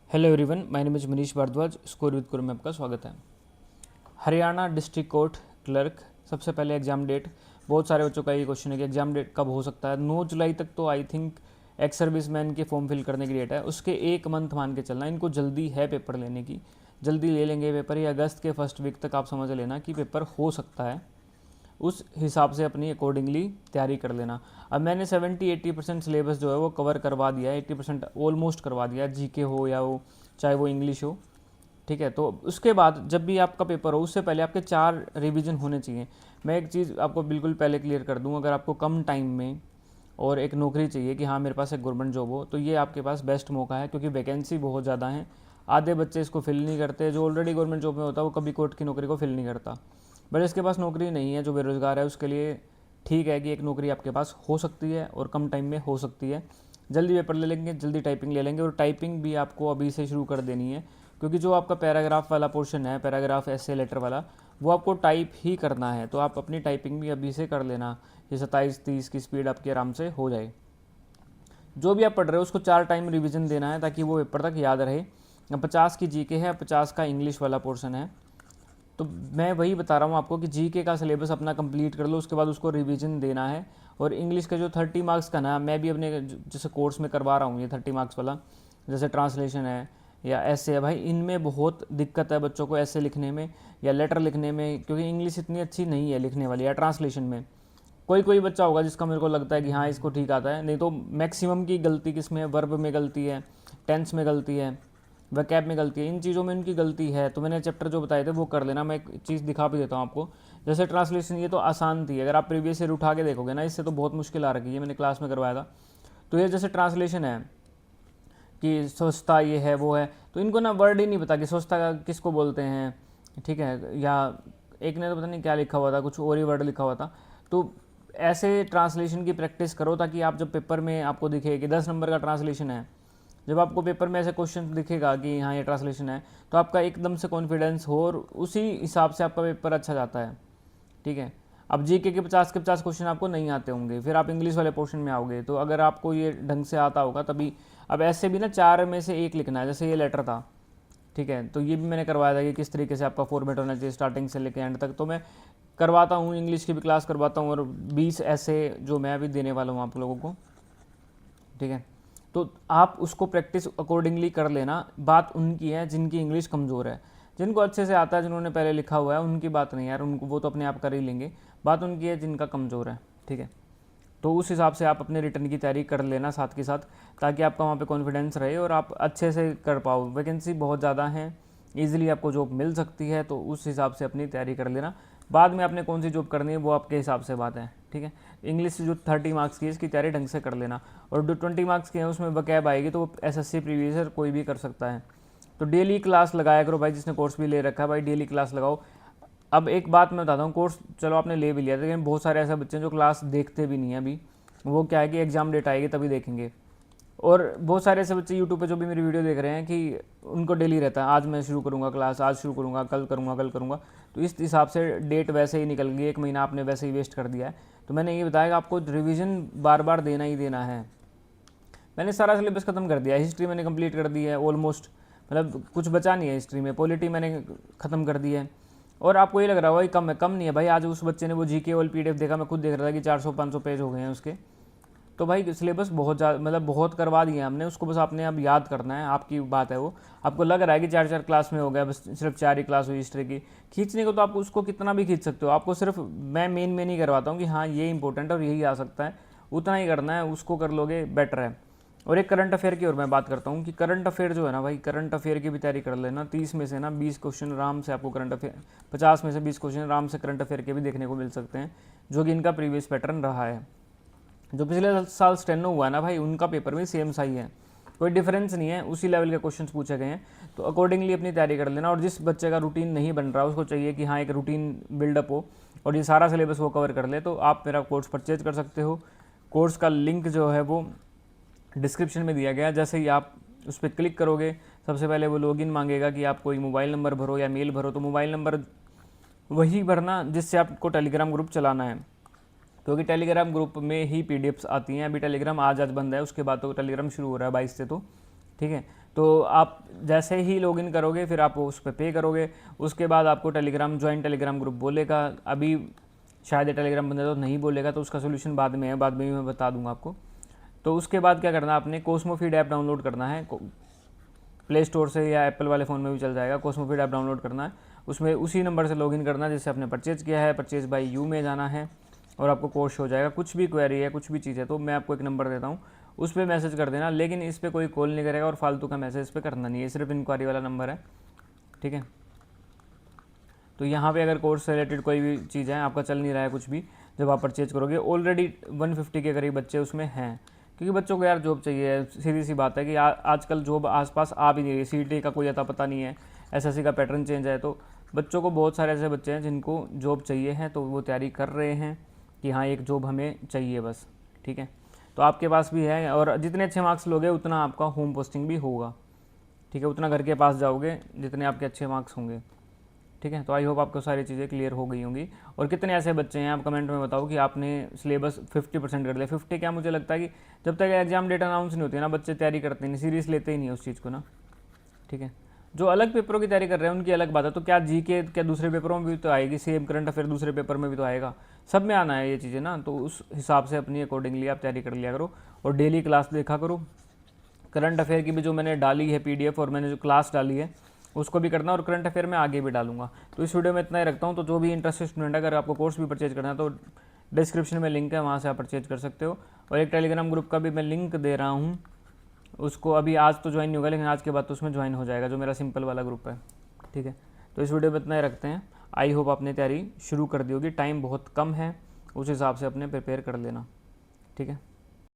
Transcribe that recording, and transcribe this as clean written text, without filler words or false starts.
Hello everyone, my name is Manish Bhardwaj. Score with guru में आपका स्वागत है। हरियाणा डिस्ट्रिक्ट कोर्ट क्लर्क, सबसे पहले एग्जाम डेट। बहुत सारे बच्चों का ये क्वेश्चन है कि एग्जाम डेट कब हो सकता है। 9 जुलाई तक तो I think ex service man के फॉर्म फिल करने की डेट है, उसके एक मंथ मान के चलना। इनको जल्दी है पेपर लेने की, जल्दी ले लेंगे पेपर। ये अगस्त के फर्स्ट वीक तक आप समझ लेना कि पेपर हो सकता है। उस हिसाब से अपनी अकॉर्डिंगली तैयारी कर लेना। अब मैंने 70-80% सिलेबस जो है वो कवर करवा दिया है, 80% ऑलमोस्ट करवा दिया है, जीके हो या वो चाहे वो इंग्लिश हो। ठीक है, तो उसके बाद जब भी आपका पेपर हो उससे पहले आपके 4 रिवीजन होने चाहिए। मैं एक चीज़ आपको बिल्कुल पहले क्लियर कर दूं, अगर आपको कम टाइम में और एक नौकरी चाहिए कि हाँ मेरे पास एक गवर्नमेंट जॉब हो, तो ये आपके पास बेस्ट मौका है, क्योंकि वैकेंसी बहुत ज़्यादा है। आधे बच्चे इसको फिल नहीं करते। जो ऑलरेडी गवर्नमेंट जॉब में होता है वो कभी कोर्ट की नौकरी को फिल नहीं करता। बट इसके पास नौकरी नहीं है, जो बेरोज़गार है उसके लिए ठीक है कि एक नौकरी आपके पास हो सकती है और कम टाइम में हो सकती है। जल्दी पेपर ले लेंगे, जल्दी टाइपिंग ले लेंगे, और टाइपिंग भी आपको अभी से शुरू कर देनी है, क्योंकि जो आपका पैराग्राफ वाला पोर्शन है, पैराग्राफ ऐसे लेटर वाला, वो आपको टाइप ही करना है। तो आप अपनी टाइपिंग भी अभी से कर लेना, ये 27-30 की स्पीड आपकी आराम से हो जाए। जो भी आप पढ़ रहे हो उसको 4 टाइम रिवीजन देना है ताकि वो पेपर तक याद रहे। 50 की जीके है, 50 का इंग्लिश वाला पोर्शन है। तो मैं वही बता रहा हूँ आपको कि जीके का सिलेबस अपना कंप्लीट कर लो, उसके बाद उसको रिवीजन देना है। और इंग्लिश का जो 30 मार्क्स का ना, मैं भी अपने जैसे कोर्स में करवा रहा हूँ ये 30 मार्क्स वाला, जैसे ट्रांसलेशन है या ऐसे है, भाई इनमें बहुत दिक्कत है बच्चों को ऐसे लिखने में या लेटर लिखने में, क्योंकि इंग्लिश इतनी अच्छी नहीं है लिखने वाली। या ट्रांसलेशन में कोई कोई बच्चा होगा जिसका मेरे को लगता है कि हाँ इसको ठीक आता है, नहीं तो मैक्सिमम की गलती किस में है, वर्ब में गलती है, टेंस में गलती है, वैकैब में गलती है, इन चीज़ों में उनकी गलती है। तो मैंने चैप्टर जो बताए थे वो कर लेना। मैं एक चीज़ दिखा भी देता हूँ आपको। जैसे ट्रांसलेशन, ये तो आसान थी, अगर आप प्रीवियस ईयर उठा के देखोगे ना, इससे तो बहुत मुश्किल आ रखी है, मैंने क्लास में करवाया था। तो ये जैसे ट्रांसलेशन है कि स्वच्छता ये है वो है, तो इनको ना वर्ड ही नहीं पता कि स्वच्छता का किसको बोलते हैं। ठीक है, या एक ने तो पता नहीं क्या लिखा हुआ था, कुछ और ही वर्ड लिखा हुआ था। तो ऐसे ट्रांसलेशन की प्रैक्टिस करो ताकि आप जब पेपर में आपको दिखे कि 10 नंबर का ट्रांसलेशन है, जब आपको पेपर में ऐसे क्वेश्चन दिखेगा कि हाँ ये ट्रांसलेशन है, तो आपका एकदम से कॉन्फिडेंस हो और उसी हिसाब से आपका पेपर अच्छा जाता है। ठीक है, अब जीके के 50 के 50 क्वेश्चन आपको नहीं आते होंगे, फिर आप इंग्लिश वाले पोर्शन में आओगे, तो अगर आपको ये ढंग से आता होगा तभी। अब ऐसे भी ना 4 में से एक लिखना है, जैसे ये लेटर था। ठीक है, तो ये भी मैंने करवाया था कि किस तरीके से आपका फॉर्मेट होना चाहिए स्टार्टिंग से लेकर एंड तक। तो मैं करवाता हूँ, इंग्लिश की भी क्लास करवाता हूँ, और 20 ऐसे जो मैं अभी देने वाला हूँ आप लोगों को। ठीक है, तो आप उसको प्रैक्टिस अकॉर्डिंगली कर लेना। बात उनकी है जिनकी इंग्लिश कमज़ोर है। जिनको अच्छे से आता है, जिन्होंने पहले लिखा हुआ है, उनकी बात नहीं यार, उनको वो तो अपने आप कर ही लेंगे। बात उनकी है जिनका कमज़ोर है। ठीक है, तो उस हिसाब से आप अपने रिटर्न की तैयारी कर लेना साथ के साथ, ताकि आपका वहाँ पे कॉन्फिडेंस रहे और आप अच्छे से कर पाओ। वैकेंसी बहुत ज़्यादा है, ईजिली आपको जॉब मिल सकती है, तो उस हिसाब से अपनी तैयारी कर लेना। बाद में आपने कौन सी जॉब करनी है वो आपके हिसाब से बात है। ठीक है, इंग्लिश जो 30 मार्क्स की है इसकी तैयारी ढंग से कर लेना, और जो 20 मार्क्स की है उसमें वकैब आएगी, तो वो एसएससी प्रीवियस ईयर कोई भी कर सकता है। तो डेली क्लास लगाया करो भाई, जिसने कोर्स भी ले रखा है भाई डेली क्लास लगाओ। अब एक बात मैं बताता हूँ, कोर्स चलो आपने ले भी लिया, लेकिन बहुत सारे ऐसे बच्चे हैं जो क्लास देखते भी नहीं है अभी। वो क्या है कि एग्ज़ाम डेट आएगी तभी देखेंगे। और बहुत सारे ऐसे बच्चे यूट्यूब पे जो भी मेरी वीडियो देख रहे हैं कि उनको डेली रहता है, आज मैं शुरू करूँगा क्लास, आज शुरू करूँगा, कल करूँगा, कल करूँगा। तो इस हिसाब से डेट वैसे ही निकल गई, एक महीना आपने वैसे ही वेस्ट कर दिया है। तो मैंने ये बताया कि आपको रिवीजन बार बार देना ही देना है। मैंने सारा सिलेबस ख़त्म कर दिया है, हिस्ट्री मैंने कंप्लीट कर दी है ऑलमोस्ट, मतलब कुछ बचा नहीं है हिस्ट्री में। पॉलिटी मैंने ख़त्म कर दी है। और आपको ये लग रहा होगा कम है, कम नहीं है भाई। आज उस बच्चे ने वो जीके और पीडीएफ देखा, मैं खुद देख रहा था कि 400-500 पेज हो गए हैं उसके। तो भाई सिलेबस बहुत ज़्यादा, मतलब बहुत करवा दिए हमने उसको, बस आपने अब याद करना है, आपकी बात है वो। आपको लग रहा है कि 4-4 क्लास में हो गया, बस सिर्फ 4 ही क्लास हुई हिस्ट्री की। खींचने को तो आप उसको कितना भी खींच सकते हो, आपको सिर्फ मैं मेन में नहीं करवाता हूँ कि हाँ ये इंपॉर्टेंट और यही आ सकता है, उतना ही करना है, उसको कर लोगे बेटर है। और एक करंट अफेयर की और मैं बात करता हूँ कि करंट अफेयर जो है ना भाई, करंट अफेयर की भी तैयारी कर लेना। 30 में से ना 20 क्वेश्चन आराम से आपको करंट अफेयर, 50 में से 20 क्वेश्चन आराम से करंट अफेयर के भी देखने को मिल सकते हैं, जो कि इनका प्रीवियस पैटर्न रहा है। जो पिछले साल स्टेनो हुआ है ना भाई, उनका पेपर भी सेम सा ही है, कोई डिफरेंस नहीं है, उसी लेवल के क्वेश्चंस पूछे गए हैं। तो अकॉर्डिंगली अपनी तैयारी कर लेना। और जिस बच्चे का रूटीन नहीं बन रहा, उसको चाहिए कि हाँ एक रूटीन बिल्डअप हो और ये सारा सिलेबस वो कवर कर ले, तो आप मेरा कोर्स परचेज कर सकते हो। कोर्स का लिंक जो है वो डिस्क्रिप्शन में दिया गया है। जैसे ही आप उस पर क्लिक करोगे, सबसे पहले वो लॉगिन मांगेगा कि आप कोई मोबाइल नंबर भरो या मेल भरो। तो मोबाइल नंबर वही भरना जिससे आपको टेलीग्राम ग्रुप चलाना है, क्योंकि टेलीग्राम ग्रुप में ही पीडीएफ्स आती हैं। अभी टेलीग्राम आज बंद है, उसके बाद तो टेलीग्राम शुरू हो रहा है 22 से। तो ठीक है, तो आप जैसे ही लॉगिन करोगे फिर आप उस पर पे करोगे, उसके बाद आपको टेलीग्राम ज्वाइन टेलीग्राम ग्रुप बोलेगा। अभी शायद टेलीग्राम बंदा तो नहीं बोलेगा, तो उसका सोल्यूशन बाद में है, बाद में भी मैं बता दूंगा आपको। तो उसके बाद क्या करना है, आपने कोस्मो फीड ऐप डाउनलोड करना है, प्ले स्टोर से या एप्पल वाले फ़ोन में भी चल जाएगा। कोस्मो फीड ऐप डाउनलोड करना है, उसमें उसी नंबर से लॉगिन करना है जिससे आपने परचेज़ किया है। परचेज बाय यू में जाना है और आपको कोर्स हो जाएगा। कुछ भी क्वेरी है, कुछ भी चीज़ है, तो मैं आपको एक नंबर देता हूँ, उस पर मैसेज कर देना। लेकिन इस पर कोई कॉल नहीं करेगा और फालतू का मैसेज इस पर करना नहीं है, सिर्फ इंक्वायरी वाला नंबर है, ठीक है। तो यहाँ पे अगर कोर्स से रिलेटेड कोई भी चीज़ है, आपका चल नहीं रहा है कुछ भी, जब आप परचेज करोगे, ऑलरेडी 150 के करीब बच्चे उसमें हैं, क्योंकि बच्चों को यार जॉब चाहिए। सीधी सी बात है कि आजकल जॉब आसपास आ भी नहीं रही, सीटी का कोई अता पता नहीं है, एसएससी का पैटर्न चेंज है, तो बच्चों को, बहुत सारे ऐसे बच्चे हैं जिनको जॉब चाहिए है, तो वो तैयारी कर रहे हैं कि हाँ एक जॉब हमें चाहिए बस, ठीक है। तो आपके पास भी है, और जितने अच्छे मार्क्स लोगे उतना आपका होम पोस्टिंग भी होगा, ठीक है, उतना घर के पास जाओगे जितने आपके अच्छे मार्क्स होंगे, ठीक है। तो आई होप आपको सारी चीज़ें क्लियर हो गई होंगी। और कितने ऐसे बच्चे हैं, आप कमेंट में बताओ कि आपने सिलेबस 50% कर लिया। 50 क्या, मुझे लगता है कि जब तक एग्जाम डेट अनाउंस नहीं होती है ना, बच्चे तैयारी करते नहीं, सीरियस लेते ही नहीं उस चीज़ को ना, ठीक है। जो अलग पेपरों की तैयारी कर रहे हैं उनकी अलग बात है, तो क्या जीके क्या दूसरे पेपरों में भी तो आएगी, सेम करंट अफेयर दूसरे पेपर में भी तो आएगा, सब में आना है ये चीज़ें ना। तो उस हिसाब से अपनी अकॉर्डिंगली आप तैयारी कर लिया करो और डेली क्लास देखा करो। करंट अफेयर की भी जो मैंने डाली है पीडीएफ, और मैंने जो क्लास डाली है उसको भी करना, और करंट अफेयर में आगे भी डालूंगा। तो इस वीडियो में इतना ही रखता हूँ। तो जो भी इंटरेस्टेड स्टूडेंट है, अगर आपको कोर्स भी परचेज करना है तो डिस्क्रिप्शन में लिंक है, वहाँ से आप परचेज कर सकते हो। और एक टेलीग्राम ग्रुप का भी मैं लिंक दे रहा हूँ, उसको अभी आज तो ज्वाइन नहीं होगा, लेकिन आज के बाद तो उसमें ज्वाइन हो जाएगा, जो मेरा सिंपल वाला ग्रुप है, ठीक है। तो इस वीडियो में इतना ही रखते हैं। आई होप आपने तैयारी शुरू कर दी होगी, टाइम बहुत कम है, उस हिसाब से अपने प्रिपेयर कर लेना, ठीक है।